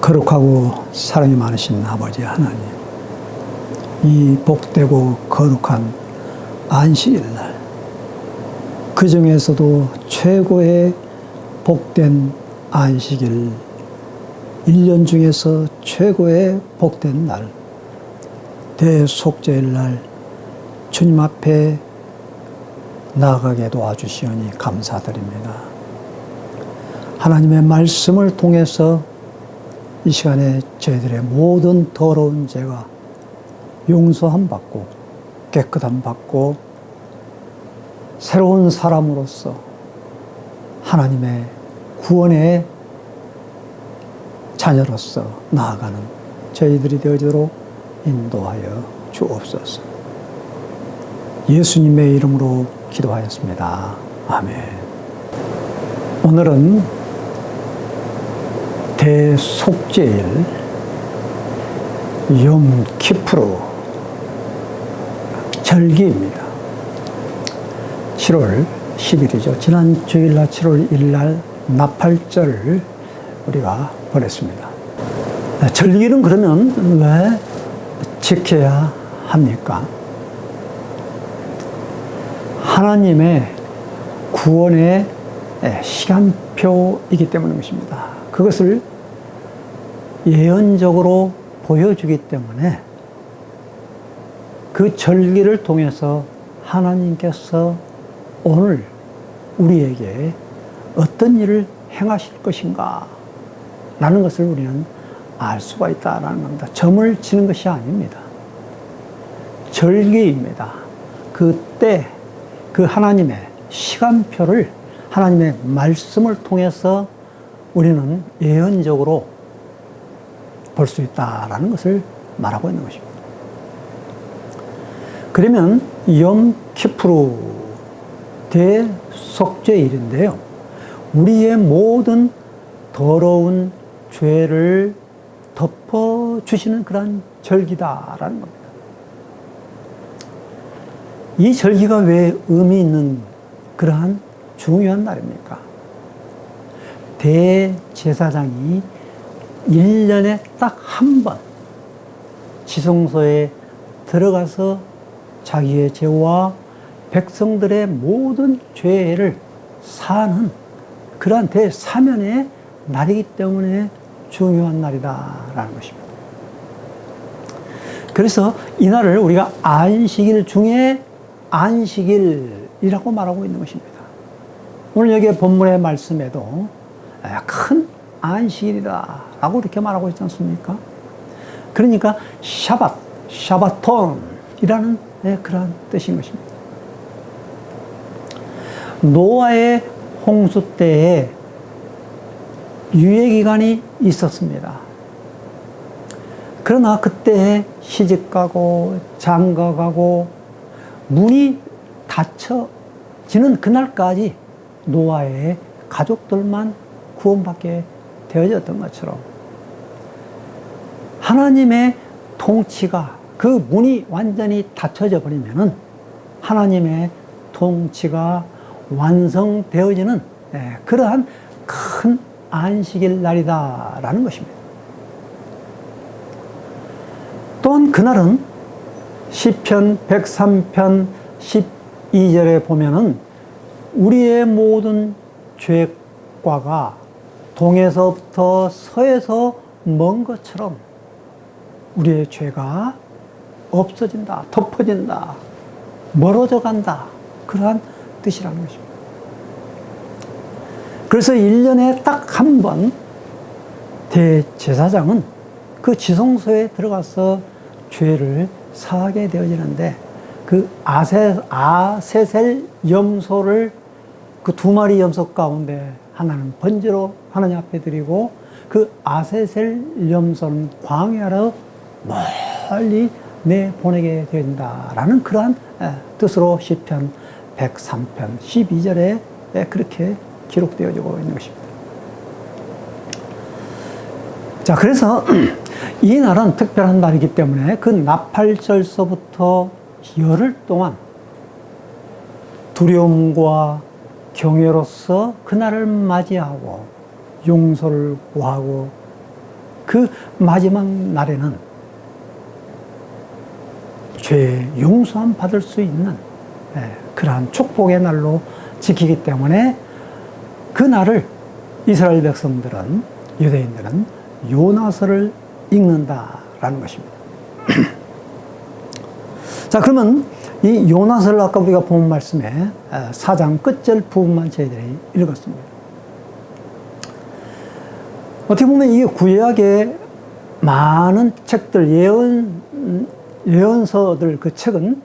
거룩하고 사랑이 많으신 아버지 하나님, 이 복되고 거룩한 안식일날, 그 중에서도 최고의 복된 안식일, 1년 중에서 최고의 복된 날, 대속죄일날 주님 앞에 나아가게 도와주시오니 감사드립니다. 하나님의 말씀을 통해서 이 시간에 저희들의 모든 더러운 죄가 용서함 받고 깨끗함 받고 새로운 사람으로서 하나님의 구원의 자녀로서 나아가는 저희들이 되어지도록 인도하여 주옵소서. 예수님의 이름으로 기도하였습니다. 아멘. 오늘은 대속죄일 욤키푸르 절기입니다. 7월 10일이죠. 지난 주일날 7월 1일날 나팔절을 우리가 보냈습니다. 절기는 그러면 왜 지켜야 합니까? 하나님의 구원의 시간표이기 때문인 것입니다. 그것을 예언적으로 보여주기 때문에 그 절기를 통해서 하나님께서 오늘 우리에게 어떤 일을 행하실 것인가 라는 것을 우리는 알 수가 있다는 겁니다. 점을 치는 것이 아닙니다. 절기입니다. 그때 그 하나님의 시간표를 하나님의 말씀을 통해서 우리는 예언적으로 볼 수 있다라는 것을 말하고 있는 것입니다. 그러면 욤키푸르 대속죄일인데요, 우리의 모든 더러운 죄를 덮어주시는 그러한 절기다라는 겁니다. 이 절기가 왜 의미 있는 그러한 중요한 날입니까? 대제사장이 1년에 딱 한 번 지성소에 들어가서 자기의 죄와 백성들의 모든 죄를 사는 그러한 대사면의 날이기 때문에 중요한 날이다라는 것입니다. 그래서 이 날을 우리가 안식일 중에 안식일이라고 말하고 있는 것입니다. 오늘 여기 본문의 말씀에도 큰 안식일이다 라고 이렇게 말하고 있지 않습니까? 그러니까 샤바톤이라는 그런 뜻인 것입니다. 노아의 홍수 때에 유예기간이 있었습니다. 그러나 그때 시집가고 장가가고 문이 닫혀지는 그날까지 노아의 가족들만 구원받게 되어졌던 것처럼 하나님의 통치가 그 문이 완전히 닫혀져 버리면은 하나님의 통치가 완성되어지는 그러한 큰 안식일 날이다라는 것입니다. 또한 그날은 시편 103편 12절에 보면은 우리의 모든 죄과가 동에서부터 서에서 먼 것처럼 우리의 죄가 없어진다, 덮어진다, 멀어져 간다, 그러한 뜻이라는 것입니다. 그래서 1년에 딱 한 번 대제사장은 그 지성소에 들어가서 죄를 사하게 되어지는데 그 아세셀 염소를 그 2마리 염소 가운데 하나는 번제로 하나님 앞에 드리고 그 아세셀 염소는 광야로 멀리 내보내게 된다라는 그러한 뜻으로 시편 103편 12절에 그렇게 기록되어지고 있는 것입니다. 자, 그래서 이 날은 특별한 날이기 때문에 그 나팔절서부터 열흘 동안 두려움과 경외로서 그날을 맞이하고 용서를 구하고 그 마지막 날에는 죄 용서함 받을 수 있는 그러한 축복의 날로 지키기 때문에 그 날을 이스라엘 백성들은, 유대인들은 요나서를 읽는다라는 것입니다. 자, 그러면 이 요나서를 아까 우리가 본 말씀에 4장 끝절 부분만 저희들이 읽었습니다. 어떻게 보면 이 구약의 많은 책들, 예언서들, 그 책은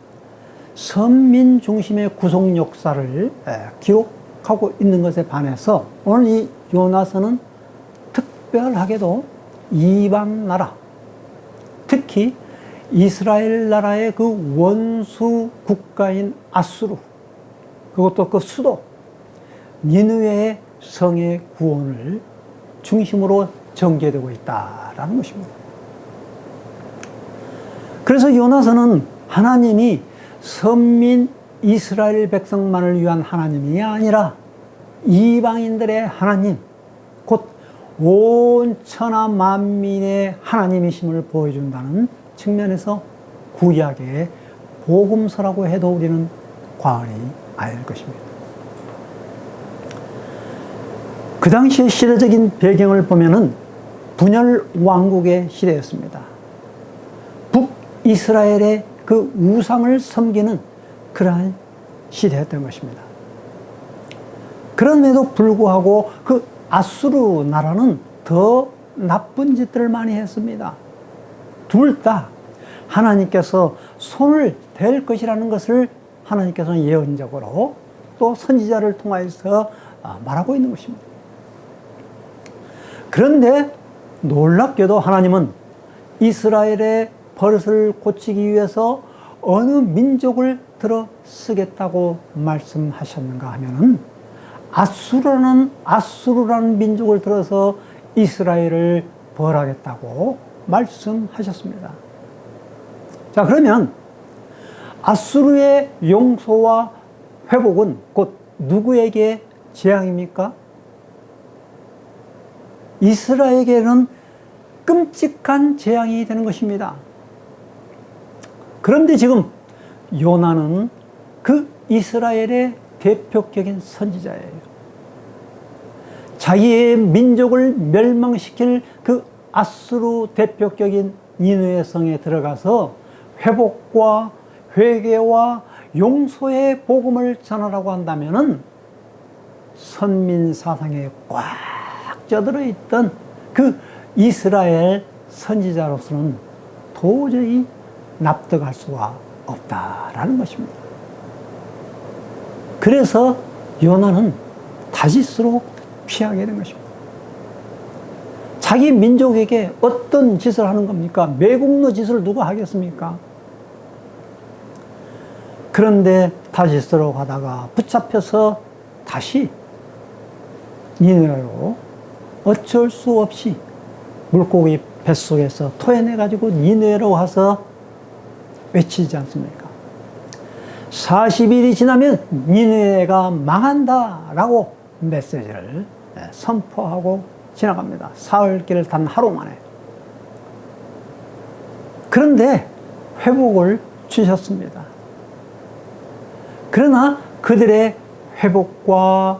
선민 중심의 구속 역사를 기록하고 있는 것에 반해서 오늘 이 요나서는 특별하게도 이방 나라, 특히 이스라엘 나라의 그 원수 국가인 아수르, 그것도 그 수도 니느웨의 성의 구원을 중심으로 전개되고 있다라는 것입니다. 그래서 요나서는 하나님이 선민 이스라엘 백성만을 위한 하나님이 아니라 이방인들의 하나님, 곧 온 천하 만민의 하나님이심을 보여준다는 측면에서 구약의 복음서라고 해도 우리는 과언이 아닐 것입니다. 그 당시의 시대적인 배경을 보면은 분열 왕국의 시대였습니다. 북이스라엘의 그 우상을 섬기는 그러한 시대였던 것입니다. 그럼에도 불구하고 그 아수르 나라는 더 나쁜 짓들을 많이 했습니다. 둘 다 하나님께서 손을 댈 것이라는 것을 하나님께서는 예언적으로 또 선지자를 통하여서 말하고 있는 것입니다. 그런데 놀랍게도 하나님은 이스라엘의 버릇을 고치기 위해서 어느 민족을 들어 쓰겠다고 말씀하셨는가 하면은 아수르라는 민족을 들어서 이스라엘을 벌하겠다고 말씀하셨습니다. 자, 그러면 아수르의 용서와 회복은 곧 누구에게 재앙입니까? 이스라엘에게는 끔찍한 재앙이 되는 것입니다. 그런데 지금 요나는 그 이스라엘의 대표격인 선지자예요. 자기의 민족을 멸망시킬 그 아수르 대표격인 니느웨 성에 들어가서 회복과 회개와 용서의 복음을 전하라고 한다면은 선민 사상에 꽉 쪄들어 있던 그 이스라엘 선지자로서는 도저히 납득할 수가 없다라는 것입니다. 그래서 요나는 다시스로 피하게 된 것입니다. 자기 민족에게 어떤 짓을 하는 겁니까? 매국노 짓을 누가 하겠습니까? 그런데 다시스로 가다가 붙잡혀서 다시 니느웨로 어쩔 수 없이 물고기 뱃속에서 토해내가지고 니느웨로 와서 외치지 않습니까? 40일이 지나면 니느웨가 망한다라고 메시지를 선포하고 지나갑니다. 사흘길 단 하루 만에. 그런데 회복을 주셨습니다. 그러나 그들의 회복과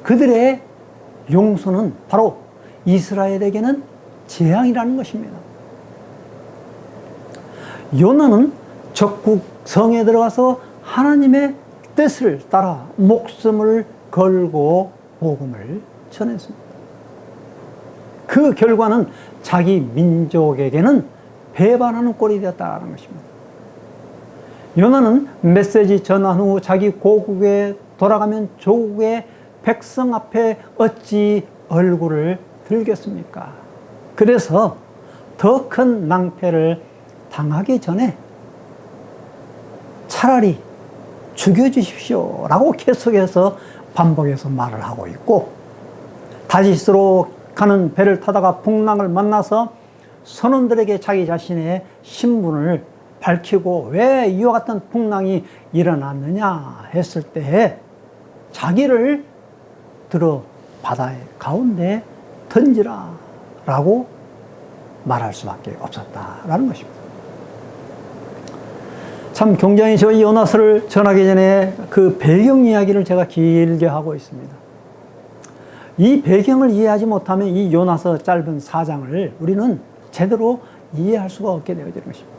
그들의 용서는 바로 이스라엘에게는 재앙이라는 것입니다. 요나는 적국 성에 들어가서 하나님의 뜻을 따라 목숨을 걸고 복음을 전했습니다. 그 결과는 자기 민족에게는 배반하는 꼴이 되었다는 것입니다. 요나는 메시지 전한 후 자기 고국에 돌아가면 조국의 백성 앞에 어찌 얼굴을 들겠습니까? 그래서 더 큰 낭패를 당하기 전에 차라리 죽여주십시오 라고 계속해서 반복해서 말을 하고 있고, 다시스로 가는 배를 타다가 풍랑을 만나서 선원들에게 자기 자신의 신분을 밝히고 왜 이와 같은 풍랑이 일어났느냐 했을 때 자기를 들어 바다의 가운데 던지라 라고 말할 수밖에 없었다라는 것입니다. 참 굉장히 저 요나서를 전하기 전에 그 배경 이야기를 제가 길게 하고 있습니다. 이 배경을 이해하지 못하면 이 요나서 짧은 4장을 우리는 제대로 이해할 수가 없게 되어지는 것입니다.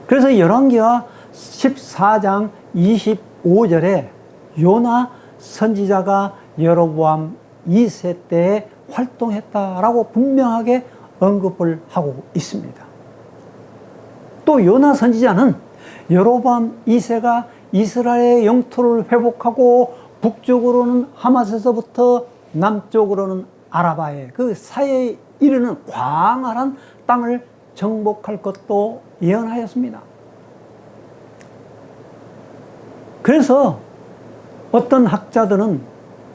그래서 열왕기하 14장 25절에 요나 선지자가 여로보암 2세 때에 활동했다라고 분명하게 언급을 하고 있습니다. 또 요나 선지자는 여로보암 2세가 이스라엘의 영토를 회복하고 북쪽으로는 하마스에서부터 남쪽으로는 아라바에 그 사이에 이르는 광활한 땅을 정복할 것도 예언하였습니다. 그래서 어떤 학자들은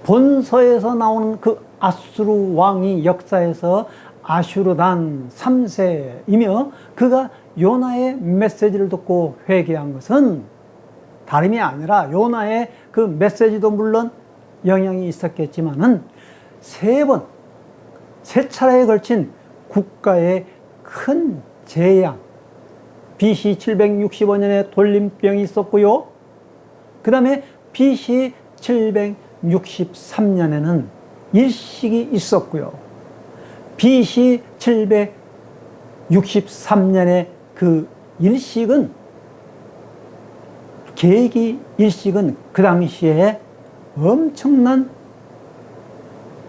본서에서 나오는 그 아수르 왕이 역사에서 아슈르단 3세이며 그가 요나의 메시지를 듣고 회개한 것은 다름이 아니라 요나의 그 메시지도 물론 영향이 있었겠지만은 세 차례에 걸친 국가의 큰 재앙, BC 765년에 돌림병이 있었고요. 그 다음에 BC 763년에는 일식이 있었고요. BC 763년에 그 일식은 계기 일식은 그 당시에 엄청난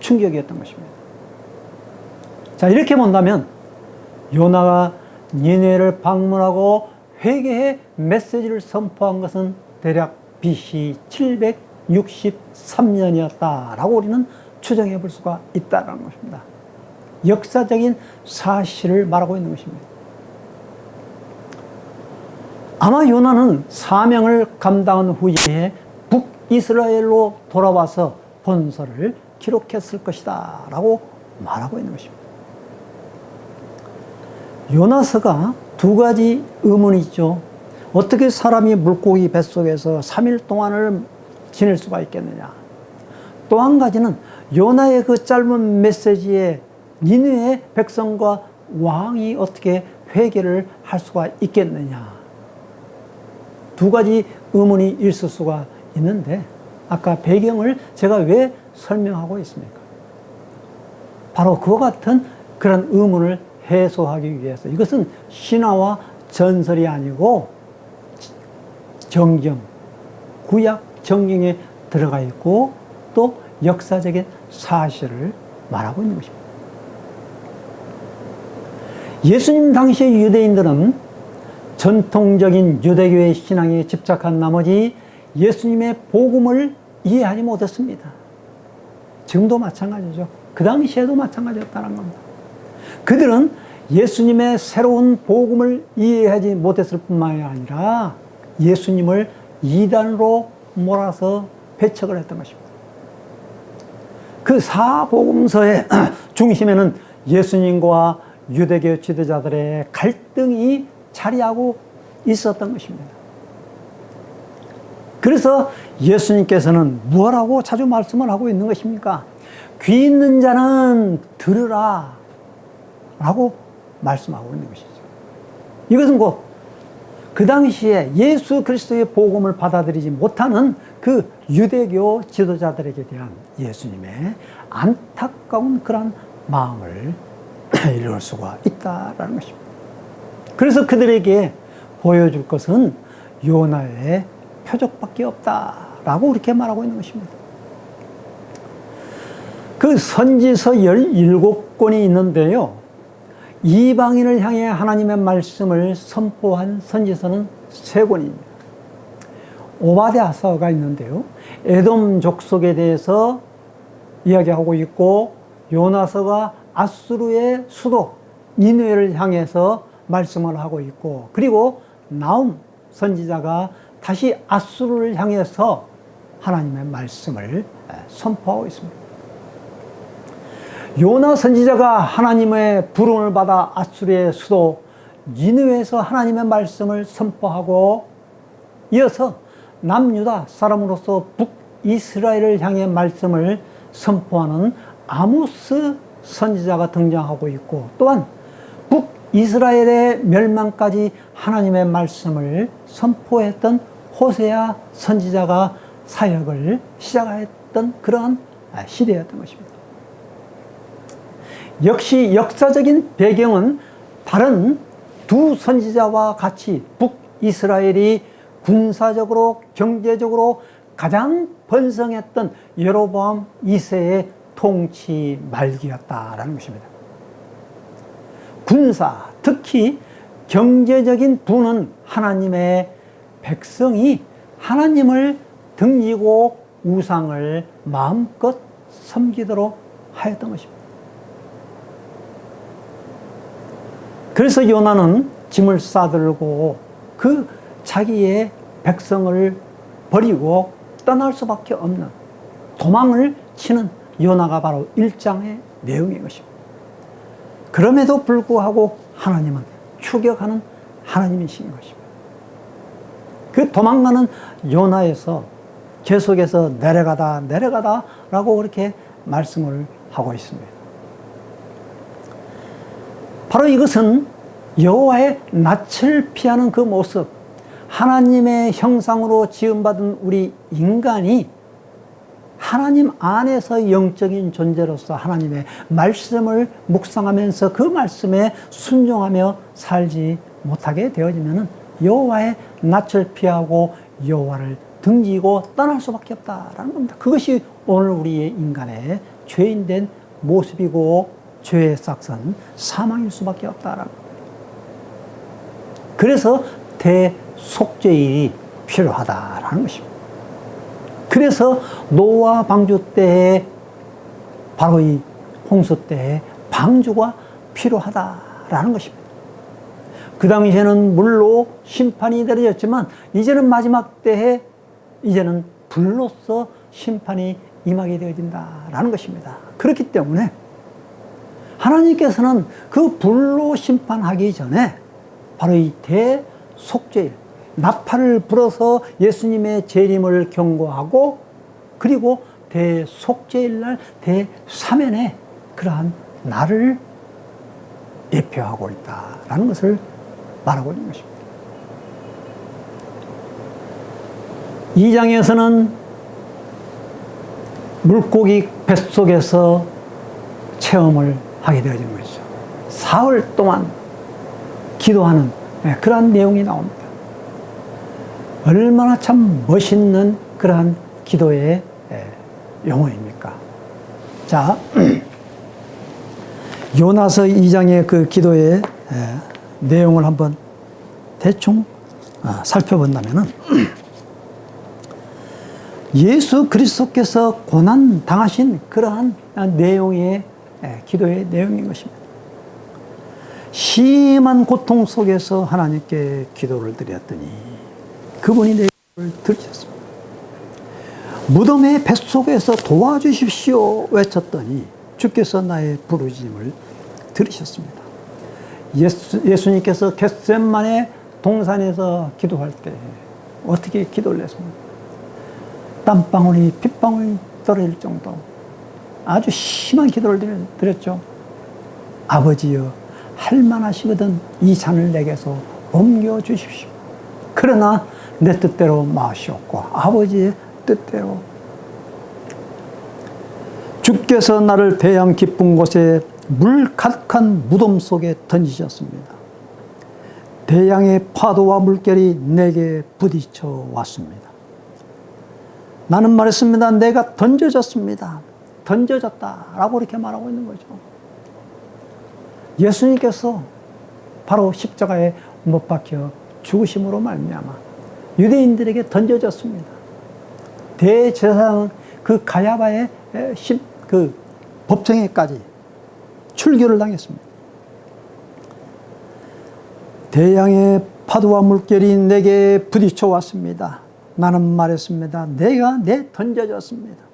충격이었던 것입니다. 자, 이렇게 본다면 요나가 니네를 방문하고 회개의 메시지를 선포한 것은 대략 BC 763년이었다라고 우리는 추정해 볼 수가 있다는 것입니다. 역사적인 사실을 말하고 있는 것입니다. 아마 요나는 사명을 감당한 후에 북이스라엘로 돌아와서 본서를 기록했을 것이다 라고 말하고 있는 것입니다. 요나서가 두 가지 의문이 있죠. 어떻게 사람이 물고기 뱃속에서 3일 동안을 지낼 수가 있겠느냐. 또 한 가지는 요나의 그 짧은 메시지에 니느웨의 백성과 왕이 어떻게 회개를 할 수가 있겠느냐. 두 가지 의문이 있을 수가 있는데 아까 배경을 제가 왜 설명하고 있습니까? 바로 그와 같은 그런 의문을 해소하기 위해서 이것은 신화와 전설이 아니고 정경, 구약 정경에 들어가 있고 또 역사적인 사실을 말하고 있는 것입니다. 예수님 당시의 유대인들은 전통적인 유대교의 신앙에 집착한 나머지 예수님의 복음을 이해하지 못했습니다. 지금도 마찬가지죠. 그 당시에도 마찬가지였다는 겁니다. 그들은 예수님의 새로운 복음을 이해하지 못했을 뿐만이 아니라 예수님을 이단으로 몰아서 배척을 했던 것입니다. 그 사복음서의 중심에는 예수님과 유대교 지도자들의 갈등이 자리하고 있었던 것입니다. 그래서 예수님께서는 뭐라고 자주 말씀을 하고 있는 것입니까? 귀 있는 자는 들으라 라고 말씀하고 있는 것이죠. 이것은 곧 그 당시에 예수 그리스도의 복음을 받아들이지 못하는 그 유대교 지도자들에게 대한 예수님의 안타까운 그런 마음을 이룰 수가 있다라는 것입니다. 그래서 그들에게 보여줄 것은 요나의 표적밖에 없다라고 그렇게 말하고 있는 것입니다. 그 선지서 17권이 있는데요. 이방인을 향해 하나님의 말씀을 선포한 선지서는 3권입니다. 오바댜서가 있는데요. 에돔 족속에 대해서 이야기하고 있고 요나서가 아수르의 수도 니느웨를 향해서 말씀을 하고 있고 그리고 나훔 선지자가 다시 아수르를 향해서 하나님의 말씀을 선포하고 있습니다. 요나 선지자가 하나님의 부름을 받아 아수르의 수도 니느웨에서 하나님의 말씀을 선포하고 이어서 남유다 사람으로서 북이스라엘을 향해 말씀을 선포하는 아모스 선지자가 등장하고 있고 또한 이스라엘의 멸망까지 하나님의 말씀을 선포했던 호세아 선지자가 사역을 시작했던 그러한 시대였던 것입니다. 역시 역사적인 배경은 다른 두 선지자와 같이 북이스라엘이 군사적으로 경제적으로 가장 번성했던 여로보암 2세의 통치 말기였다라는 것입니다. 군사, 특히 경제적인 부는 하나님의 백성이 하나님을 등지고 우상을 마음껏 섬기도록 하였던 것입니다. 그래서 요나는 짐을 싸들고 그 자기의 백성을 버리고 떠날 수밖에 없는 도망을 치는 요나가 바로 1장의 내용인 것입니다. 그럼에도 불구하고 하나님은 추격하는 하나님이신 것입니다. 그 도망가는 요나에서 계속해서 내려가다 라고 그렇게 말씀을 하고 있습니다. 바로 이것은 여호와의 낯을 피하는 그 모습, 하나님의 형상으로 지음받은 우리 인간이 하나님 안에서 영적인 존재로서 하나님의 말씀을 묵상하면서 그 말씀에 순종하며 살지 못하게 되어지면 여호와의 낯을 피하고 여호와를 등지고 떠날 수밖에 없다라는 겁니다. 그것이 오늘 우리의 인간의 죄인된 모습이고 죄의 싹은 사망일 수밖에 없다라는 겁니다. 그래서 대속죄일이 필요하다라는 것입니다. 그래서 노아 방주 때에 바로 이 홍수 때에 방주가 필요하다라는 것입니다. 그 당시에는 물로 심판이 내려졌지만 이제는 마지막 때에 이제는 불로서 심판이 임하게 되어진다라는 것입니다. 그렇기 때문에 하나님께서는 그 불로 심판하기 전에 바로 이 대속죄일, 나팔을 불어서 예수님의 재림을 경고하고 그리고 대속죄일날 대사면에 그러한 날을 예표하고 있다라는 것을 말하고 있는 것입니다. 2장에서는 물고기 뱃속에서 체험을 하게 되어진 것이죠. 사흘 동안 기도하는 그러한 내용이 나옵니다. 얼마나 참 멋있는 그러한 기도의 용어입니까? 자, 요나서 2장의 그 기도의 내용을 한번 대충 살펴본다면은 예수 그리스도께서 고난 당하신 그러한 내용의 기도의 내용인 것입니다. 심한 고통 속에서 하나님께 기도를 드렸더니 그분이 내 기도를 들으셨습니다. 무덤의 뱃속에서 도와주십시오 외쳤더니 주께서 나의 부르짖음을 들으셨습니다. 예수님께서 겟세마네 동산에서 기도할 때 어떻게 기도를 했습니까? 땀방울이 핏방울이 떨어질 정도 아주 심한 기도를 드렸죠. 아버지여 할만하시거든 이 잔을 내게서 옮겨주십시오. 그러나 내 뜻대로 마시옵고 아버지의 뜻대로. 주께서 나를 대양 깊은 곳에 물 가득한 무덤 속에 던지셨습니다. 대양의 파도와 물결이 내게 부딪혀 왔습니다. 나는 말했습니다. 내가 던져졌습니다. 던져졌다라고 이렇게 말하고 있는 거죠. 예수님께서 바로 십자가에 못 박혀 죽으심으로 말미암아 유대인들에게 던져졌습니다. 대제사장 그 가야바의 그 법정에까지 출교를 당했습니다. 대양의 파도와 물결이 내게 부딪혀 왔습니다. 나는 말했습니다. 내가 내 던져졌습니다.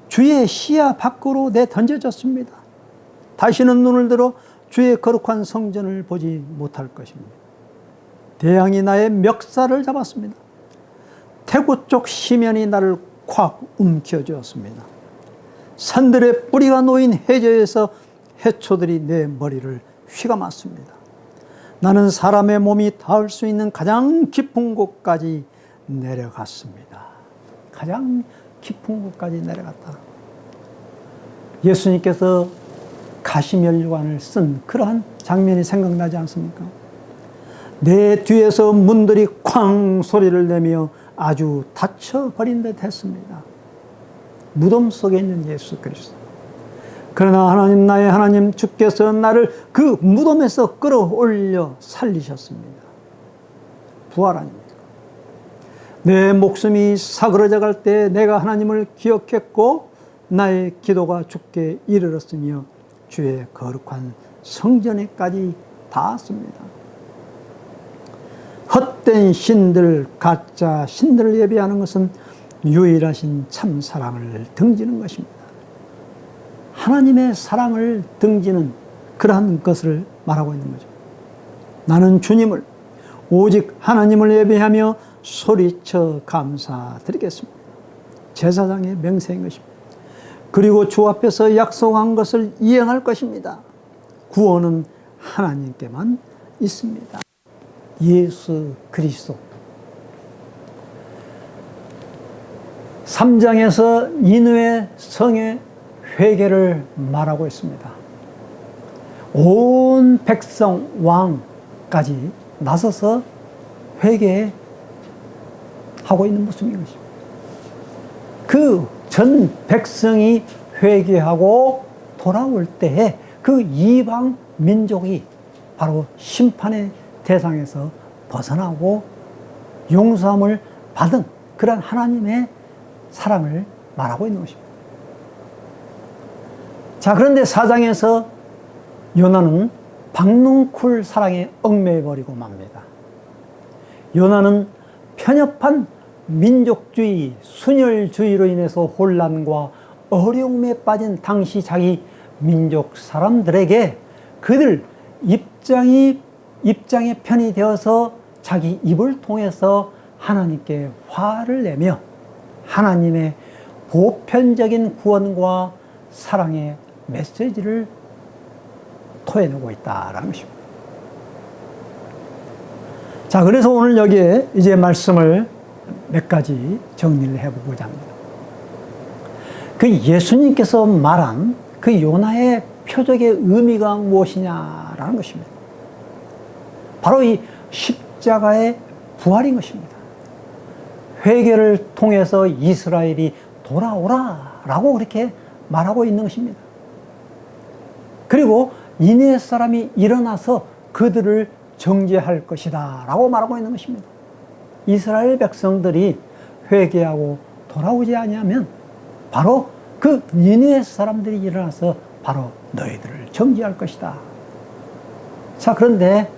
주의 시야 밖으로 내 던져졌습니다. 다시는 눈을 들어 주의 거룩한 성전을 보지 못할 것입니다. 대양이 나의 멱살을 잡았습니다. 태구 쪽 시면이 나를 콱 움켜쥐었습니다. 산들의 뿌리가 놓인 해저에서 해초들이 내 머리를 휘가 맞습니다. 나는 사람의 몸이 닿을 수 있는 가장 깊은 곳까지 내려갔습니다. 가장 깊은 곳까지 내려갔다. 예수님께서 가시면류관을 쓴 그러한 장면이 생각나지 않습니까? 내 뒤에서 문들이 쾅 소리를 내며 아주 닫혀버린 듯 했습니다. 무덤 속에 있는 예수 그리스도. 그러나 하나님, 나의 하나님 주께서 나를 그 무덤에서 끌어올려 살리셨습니다. 부활 아닙니까? 내 목숨이 사그러져 갈 때 내가 하나님을 기억했고 나의 기도가 주께 이르렀으며 주의 거룩한 성전에까지 닿았습니다. 헛된 신들, 가짜 신들을 예배하는 것은 유일하신 참 사랑을 등지는 것입니다. 하나님의 사랑을 등지는 그러한 것을 말하고 있는 거죠. 나는 주님을, 오직 하나님을 예배하며 소리쳐 감사드리겠습니다. 제사장의 맹세인 것입니다. 그리고 주 앞에서 약속한 것을 이행할 것입니다. 구원은 하나님께만 있습니다. 예수 그리스도. 3장에서 니느웨 성의 회개를 말하고 있습니다. 온 백성 왕까지 나서서 회개하고 있는 모습인 것입니다. 그 전 백성이 회개하고 돌아올 때에 그 이방 민족이 바로 심판의 대상에서 벗어나고 용서함을 받은 그런 하나님의 사랑을 말하고 있는 것입니다. 자, 그런데 4장에서 요나는 박농쿨 사랑에 얽매여버리고 맙니다. 요나는 편협한 민족주의, 순혈주의로 인해서 혼란과 어려움에 빠진 당시 자기 민족 사람들에게 그들 입장의 편이 되어서 자기 입을 통해서 하나님께 화를 내며 하나님의 보편적인 구원과 사랑의 메시지를 토해내고 있다라는 것입니다. 자, 그래서 오늘 여기에 이제 말씀을 몇 가지 정리를 해보고자 합니다. 그 예수님께서 말한 그 요나의 표적의 의미가 무엇이냐라는 것입니다. 바로 이 십자가의 부활인 것입니다. 회개를 통해서 이스라엘이 돌아오라라고 그렇게 말하고 있는 것입니다. 그리고 니느웨 사람이 일어나서 그들을 정죄할 것이다 라고 말하고 있는 것입니다. 이스라엘 백성들이 회개하고 돌아오지 아니하면 바로 그 니느웨 사람들이 일어나서 바로 너희들을 정죄할 것이다. 자, 그런데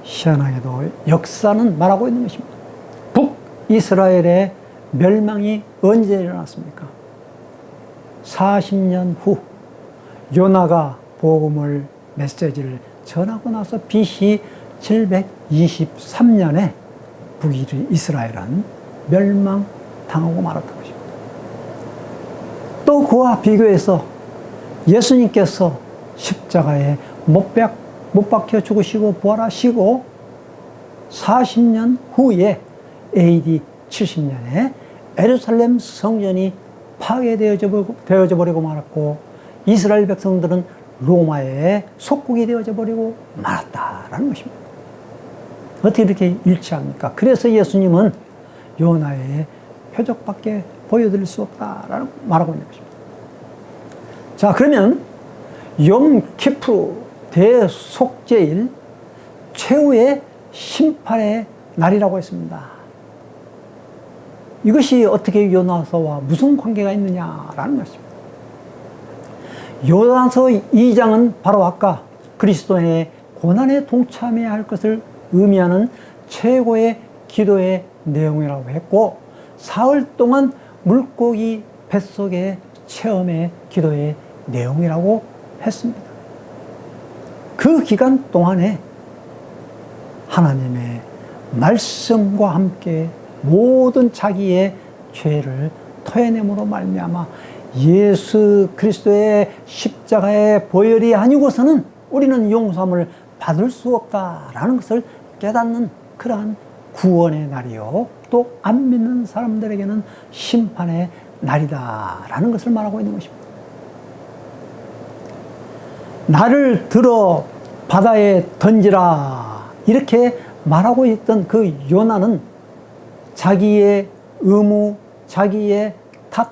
희한하게도 역사는 말하고 있는 것입니다. 북이스라엘의 멸망이 언제 일어났습니까? 40년 후 요나가 복음을 메시지를 전하고 나서 BC 723년에 북이스라엘은 멸망당하고 말았던 것입니다. 또 그와 비교해서 예수님께서 십자가에 못 박혀 죽으시고 부활하시고 40년 후에 AD 70년에 예루살렘 성전이 파괴되어져 버리고 말았고 이스라엘 백성들은 로마의 속국이 되어져 버리고 말았다라는 것입니다. 어떻게 이렇게 일치합니까? 그래서 예수님은 요나의 표적밖에 보여드릴 수 없다라고 말하고 있는 것입니다. 자, 그러면 욤키푸르 대속죄일 최후의 심판의 날이라고 했습니다. 이것이 어떻게 요나서와 무슨 관계가 있느냐라는 것입니다. 요나서 2장은 바로 아까 그리스도의 고난에 동참해야 할 것을 의미하는 최고의 기도의 내용이라고 했고 사흘 동안 물고기 뱃속의 체험의 기도의 내용이라고 했습니다. 그 기간 동안에 하나님의 말씀과 함께 모든 자기의 죄를 토해냄으로 말미암아 예수 그리스도의 십자가의 보혈이 아니고서는 우리는 용서함을 받을 수 없다라는 것을 깨닫는 그러한 구원의 날이요, 또 안 믿는 사람들에게는 심판의 날이다라는 것을 말하고 있는 것입니다. 나를 들어 바다에 던지라 이렇게 말하고 있던 그 요나는 자기의 의무, 자기의 탓,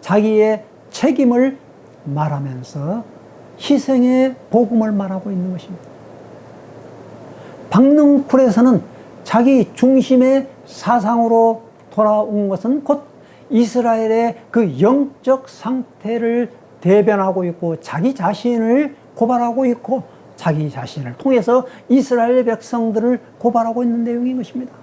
자기의 책임을 말하면서 희생의 복음을 말하고 있는 것입니다. 박능쿨에서는 자기 중심의 사상으로 돌아온 것은 곧 이스라엘의 그 영적 상태를 대변하고 있고, 자기 자신을 고발하고 있고, 자기 자신을 통해서 이스라엘 백성들을 고발하고 있는 내용인 것입니다.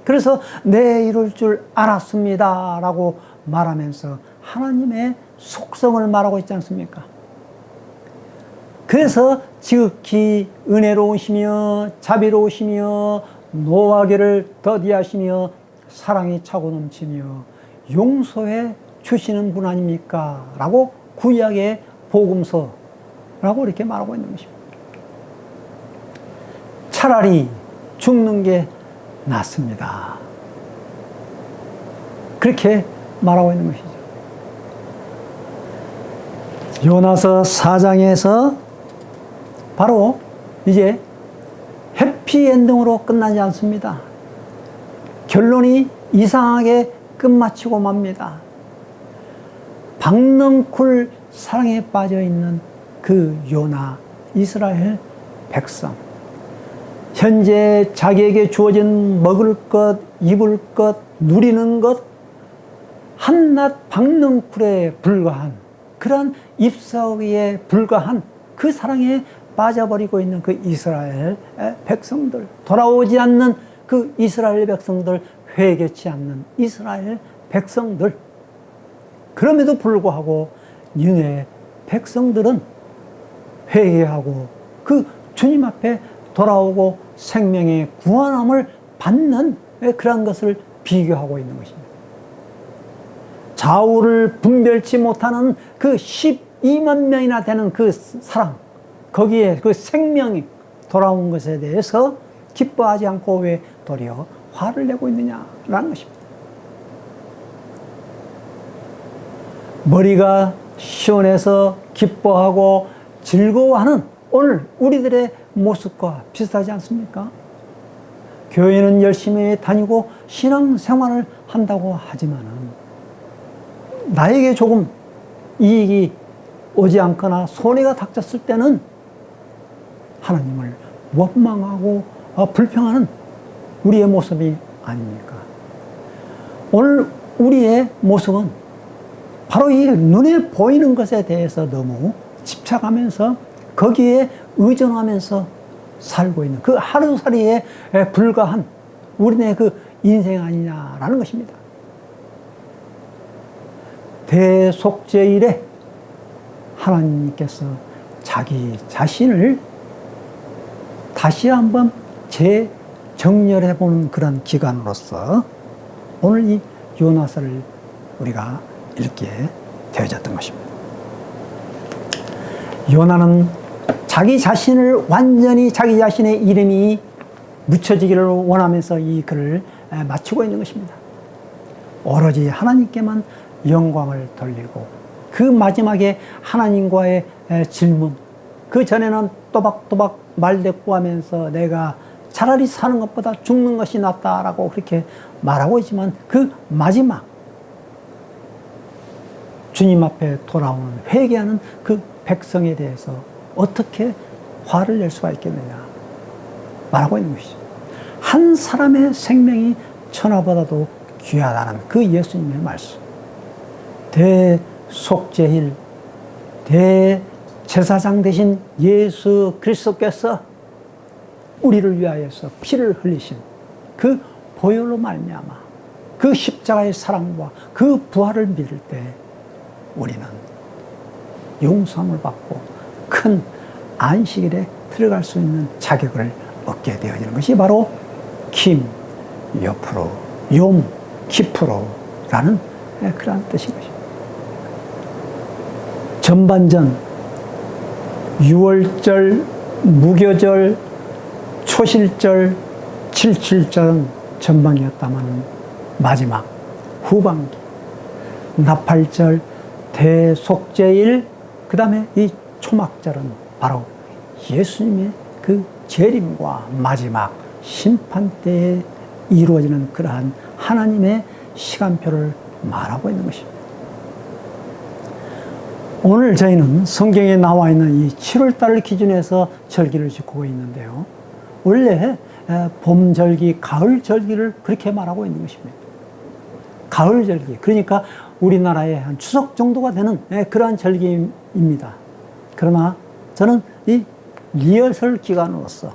그래서 내 이룰 줄 알았습니다 라고 말하면서 하나님의 속성을 말하고 있지 않습니까? 그래서 지극히 은혜로우시며 자비로우시며 노하기를 더디하시며 사랑이 차고 넘치며 용서해 주시는 분 아닙니까? 라고 구약의 복음서라고 이렇게 말하고 있는 것입니다. 차라리 죽는 게 낫습니다. 그렇게 말하고 있는 것이죠. 요나서 4장에서 바로 이제 해피엔딩으로 끝나지 않습니다. 결론이 이상하게 끝마치고 맙니다. 박능쿨 사랑에 빠져있는 그 요나, 이스라엘 백성, 현재 자기에게 주어진 먹을 것, 입을 것, 누리는 것, 한낱 박능쿨에 불과한 그러한 잎사귀에 불과한 그 사랑에 빠져버리고 있는 그 이스라엘 백성들, 돌아오지 않는 그 이스라엘 백성들, 회개치 않는 이스라엘 백성들, 그럼에도 불구하고 니네 백성들은 회개하고 그 주님 앞에 돌아오고 생명의 구원함을 받는 그런 것을 비교하고 있는 것입니다. 좌우를 분별치 못하는 그 12만 명이나 되는 그 사랑, 거기에 그 생명이 돌아온 것에 대해서 기뻐하지 않고 왜 도리어 화를 내고 있느냐라는 것입니다. 머리가 시원해서 기뻐하고 즐거워하는 오늘 우리들의 모습과 비슷하지 않습니까? 교회는 열심히 다니고 신앙생활을 한다고 하지만은 나에게 조금 이익이 오지 않거나 손해가 닥쳤을 때는 하나님을 원망하고 불평하는 우리의 모습이 아닙니까? 오늘 우리의 모습은 바로 이 눈에 보이는 것에 대해서 너무 집착하면서 거기에 의존하면서 살고 있는 그 하루살이에 불과한 우리네 그 인생 아니냐라는 것입니다. 대속죄일에 하나님께서 자기 자신을 다시 한번 재정렬해 보는 그런 기간으로서 오늘 이 요나서를 우리가 읽게 되어졌던 것입니다. 요나는 자기 자신을 완전히 자기 자신의 이름이 묻혀지기를 원하면서 이 글을 마치고 있는 것입니다. 오로지 하나님께만 영광을 돌리고 그 마지막에 하나님과의 질문, 그 전에는 또박또박 말대꾸하면서 내가 차라리 사는 것보다 죽는 것이 낫다라고 그렇게 말하고 있지만 그 마지막 주님 앞에 돌아오는 회개하는 그 백성에 대해서 어떻게 화를 낼 수가 있겠느냐 말하고 있는 것이죠. 한 사람의 생명이 천하보다도 귀하다는 그 예수님의 말씀, 대속죄일 대제사장 되신 예수 그리스도께서 우리를 위하여서 피를 흘리신 그 보혈로 말미암아 그 십자가의 사랑과 그 부활을 믿을 때 우리는 용서함을 받고 큰 안식일에 들어갈 수 있는 자격을 얻게 되어지는 것이 바로 킴, 요프로, 욤, 키프로라는 그러한 뜻인 것입니다. 전반전 유월절, 무교절, 초실절, 칠칠절은 전방이었다면 마지막 후반기, 나팔절, 대속죄일, 그 다음에 이 초막절은 바로 예수님의 그 재림과 마지막 심판 때에 이루어지는 그러한 하나님의 시간표를 말하고 있는 것입니다. 오늘 저희는 성경에 나와 있는 이 7월달을 기준해서 절기를 지키고 있는데요. 원래 봄절기, 가을절기를 그렇게 말하고 있는 것입니다. 가을절기, 그러니까 우리나라의 한 추석 정도가 되는 그러한 절기입니다. 그러나 저는 이 리허설 기간으로서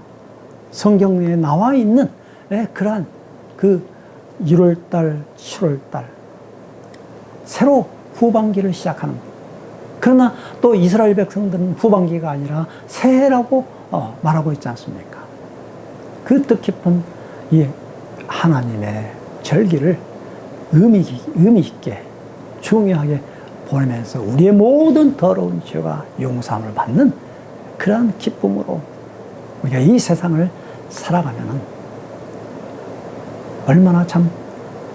성경에 나와 있는 그러한 그 1월달, 7월달, 새로 후반기를 시작하는, 그러나 또 이스라엘 백성들은 후반기가 아니라 새해라고 말하고 있지 않습니까? 그 뜻깊은 이 하나님의 절기를 의미 있게 중요하게 보내면서 우리의 모든 더러운 죄가 용서함을 받는 그러한 기쁨으로 우리가 이 세상을 살아가면은 얼마나 참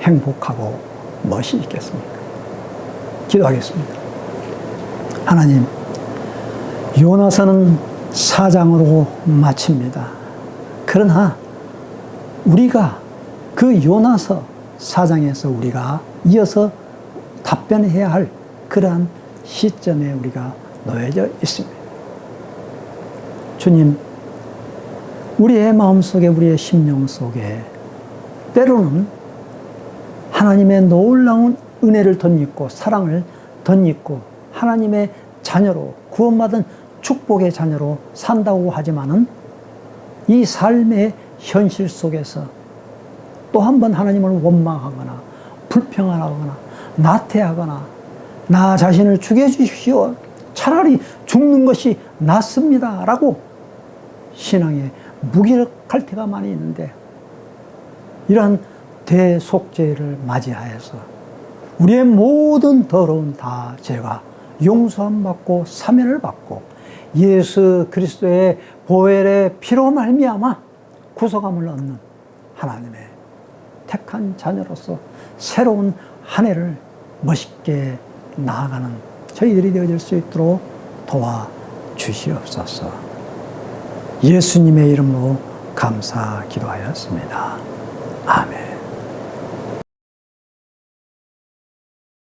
행복하고 멋이 있겠습니까? 기도하겠습니다. 하나님, 요나서는 4장으로 마칩니다. 그러나 우리가 그 요나서 4장에서 우리가 이어서 답변해야 할 그러한 시점에 우리가 놓여져 있습니다. 주님, 우리의 마음속에, 우리의 심령 속에 때로는 하나님의 놀라운 은혜를 덧입고 사랑을 덧입고 하나님의 자녀로, 구원받은 축복의 자녀로 산다고 하지만은 이 삶의 현실 속에서 또 한 번 하나님을 원망하거나 불평하거나 나태하거나 나 자신을 죽여주십시오, 차라리 죽는 것이 낫습니다 라고 신앙에 무기력할 때가 많이 있는데, 이러한 대속죄를 맞이하여서 우리의 모든 더러운 다 죄가 용서함 받고 사면을 받고 예수 그리스도의 보혈의 피로 말미암아 구속함을 얻는 하나님의 택한 자녀로서 새로운 한 해를 멋있게 나아가는 저희들이 되어질 수 있도록 도와주시옵소서. 예수님의 이름으로 감사 기도하였습니다. 아멘.